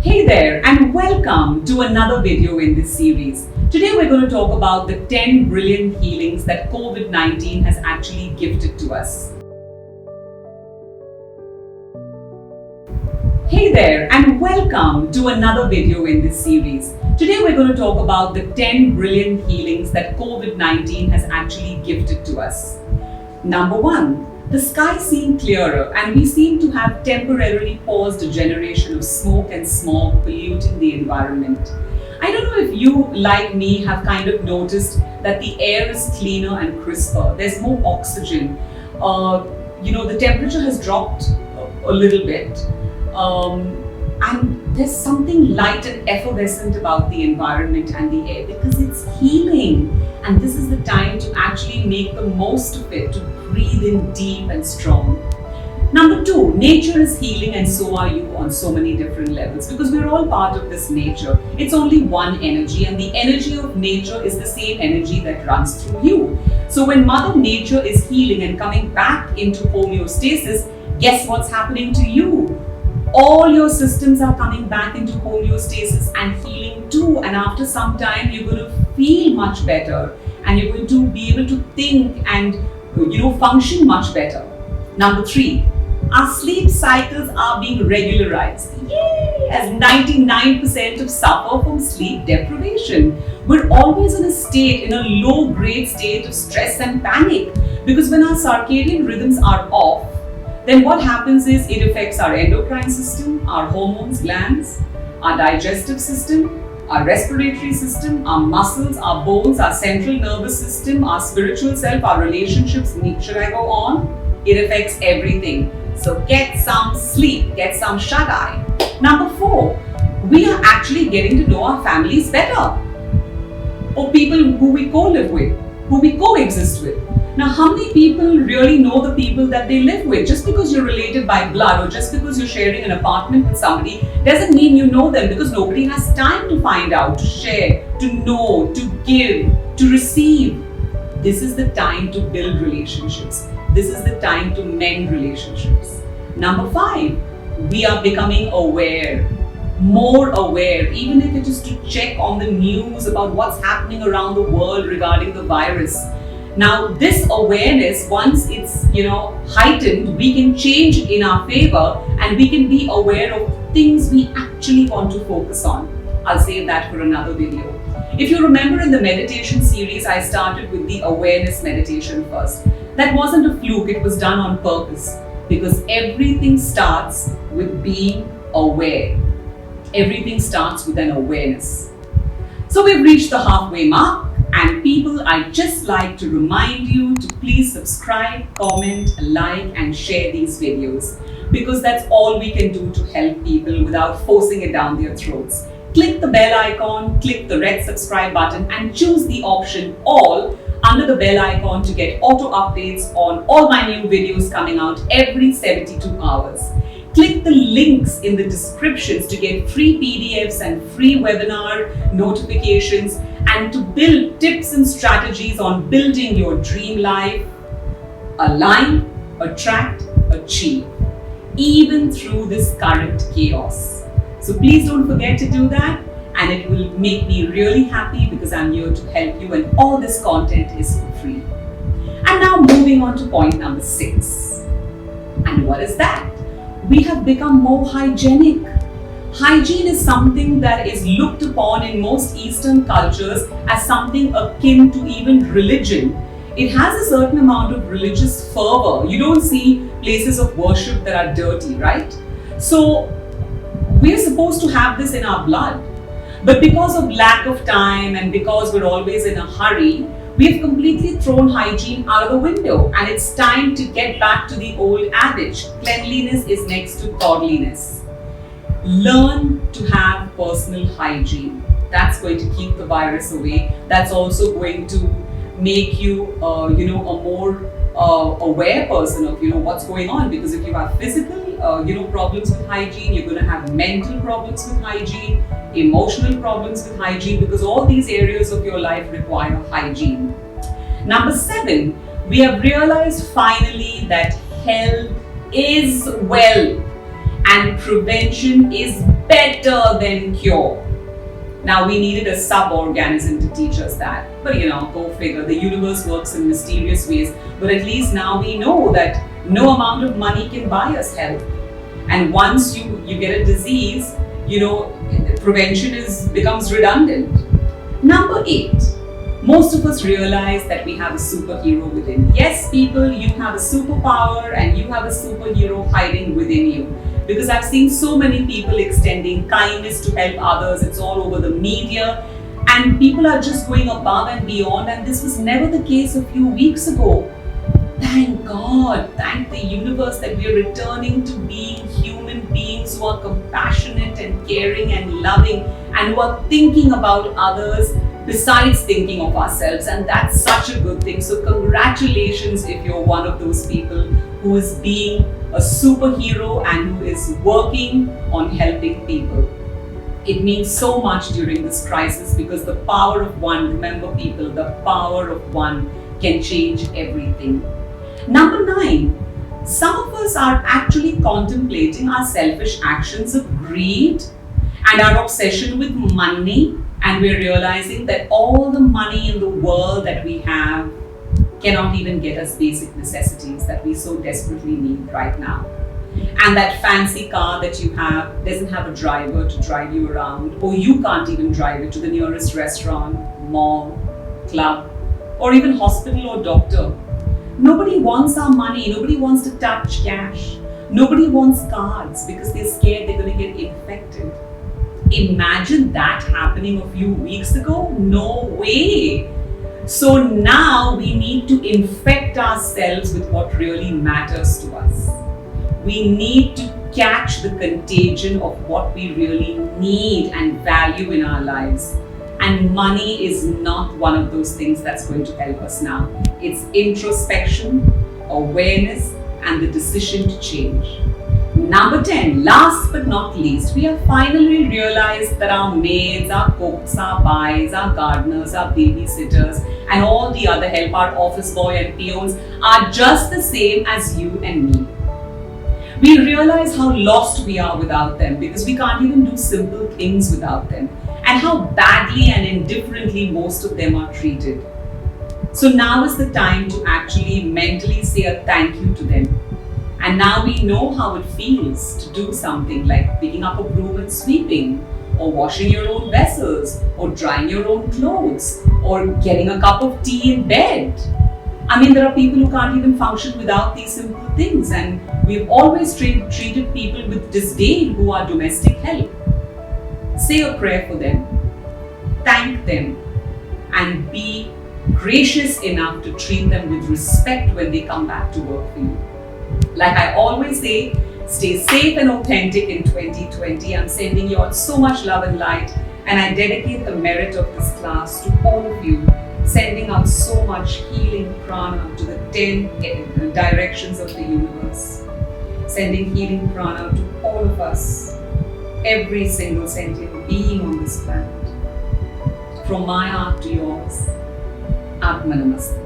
Hey there, and welcome to another video in this series. Today we're going to talk about the 10 brilliant healings that COVID-19 has actually gifted to us. Hey there, and welcome to another video in this series. Today we're going to talk about the 10 brilliant healings that COVID-19 has actually gifted to us. Number 1. The sky seemed clearer, and we seem to have temporarily paused a generation of smoke and smog polluting the environment. I don't know if you, like me, have kind of noticed that the air is cleaner and crisper. There's more oxygen. The temperature has dropped a little bit. And there's something light and effervescent about the environment and the air because it's healing. And this is the time to actually make the most of it, to breathe in deep and strong. Number 2, nature is healing and so are you on so many different levels because we're all part of this nature. It's only one energy, and the energy of nature is the same energy that runs through you. So when Mother Nature is healing and coming back into homeostasis, guess what's happening to you? All your systems are coming back into homeostasis and healing too. And after some time, you're going to feel much better and you're going to be able to think and function much better. Number 3, our sleep cycles are being regularized. Yay! As 99% of suffer from sleep deprivation. We're always in a low-grade state of stress and panic because when our circadian rhythms are off, then what happens is it affects our endocrine system, our hormones, glands, our digestive system, our respiratory system, our muscles, our bones, our central nervous system, our spiritual self, our relationships. Should I go on? It affects everything. So get some sleep, get some shut-eye. Number 4, we are actually getting to know our families better. Or people who we co-live with, who we coexist with. Now, how many people really know the people that they live with? Just because you're related by blood or just because you're sharing an apartment with somebody doesn't mean you know them, because nobody has time to find out, to share, to know, to give, to receive. This is the time to build relationships. This is the time to mend relationships. Number 5, we are becoming aware, more aware, even if it is to check on the news about what's happening around the world regarding the virus. Now, this awareness, once it's heightened, we can change in our favor and we can be aware of things we actually want to focus on. I'll save that for another video. If you remember in the meditation series, I started with the awareness meditation first. That wasn't a fluke, it was done on purpose because everything starts with being aware. Everything starts with an awareness. So we've reached the halfway mark. And people, I'd just like to remind you to please subscribe, comment, like and share these videos because that's all we can do to help people without forcing it down their throats. Click the bell icon, click the red subscribe button and choose the option all under the bell icon to get auto updates on all my new videos coming out every 72 hours. Click the links in the descriptions to get free PDFs and free webinar notifications and to build tips and strategies on building your dream life. Align, attract, achieve, even through this current chaos. So please don't forget to do that, and it will make me really happy because I'm here to help you and all this content is for free. And now moving on to point number 6. And what is that? We have become more hygienic. Hygiene is something that is looked upon in most Eastern cultures as something akin to even religion. It has a certain amount of religious fervor. You don't see places of worship that are dirty, right? So we're supposed to have this in our blood. But because of lack of time and because we're always in a hurry, we have completely thrown hygiene out of the window, and it's time to get back to the old adage, cleanliness is next to godliness. Learn to have personal hygiene. That's going to keep the virus away. That's also going to make you, a more aware person of, what's going on. Because if you have physical, problems with hygiene, you're going to have mental problems with hygiene, emotional problems with hygiene, because all these areas of your life require hygiene. Number 7, we have realized finally that health is wealth and prevention is better than cure. Now, we needed a sub-organism to teach us that. But go figure, the universe works in mysterious ways. But at least now we know that no amount of money can buy us health. And once you get a disease, prevention becomes redundant. Number 8, most of us realize that we have a superhero within. Yes, people, you have a superpower and you have a superhero hiding within you. Because I've seen so many people extending kindness to help others. It's all over the media. And people are just going above and beyond. And this was never the case a few weeks ago. Thank God, thank the universe that we are returning to being human beings who are compassionate and caring and loving and who are thinking about others besides thinking of ourselves. And that's such a good thing. So congratulations if you're one of those people who is being a superhero and who is working on helping people. It means so much during this crisis because the power of one, remember people, the power of one can change everything. Number 9, some of us are actually contemplating our selfish actions of greed and our obsession with money, and we're realizing that all the money in the world that we have cannot even get us basic necessities that we so desperately need right now. And that fancy car that you have doesn't have a driver to drive you around, or you can't even drive it to the nearest restaurant, mall, club, or even hospital or doctor. Nobody wants our money. Nobody wants to touch cash. Nobody wants cards because they're scared they're going to get infected. Imagine that happening a few weeks ago? No way. So now we need to infect ourselves with what really matters to us. We need to catch the contagion of what we really need and value in our lives. And money is not one of those things that's going to help us now. It's introspection, awareness, and the decision to change. Number 10, last but not least, we have finally realized that our maids, our cooks, our buys, our gardeners, our babysitters, and all the other help, our office boy and peons, are just the same as you and me. We realize how lost we are without them because we can't even do simple things without them, and how badly and indifferently most of them are treated. So now is the time to actually mentally say a thank you to them. And now we know how it feels to do something like picking up a broom and sweeping, or washing your own vessels, or drying your own clothes, or getting a cup of tea in bed. I mean, there are people who can't even function without these simple things, and we've always treated people with disdain who are domestic help. Say a prayer for them, thank them, and be gracious enough to treat them with respect when they come back to work for you. Like I always say, stay safe and authentic in 2020. I'm sending you all so much love and light, and I dedicate the merit of this class to all of you, sending out so much healing prana to the 10 directions of the universe, sending healing prana to all of us, every single sentient being on this planet. From my heart to yours, Atma Namaste.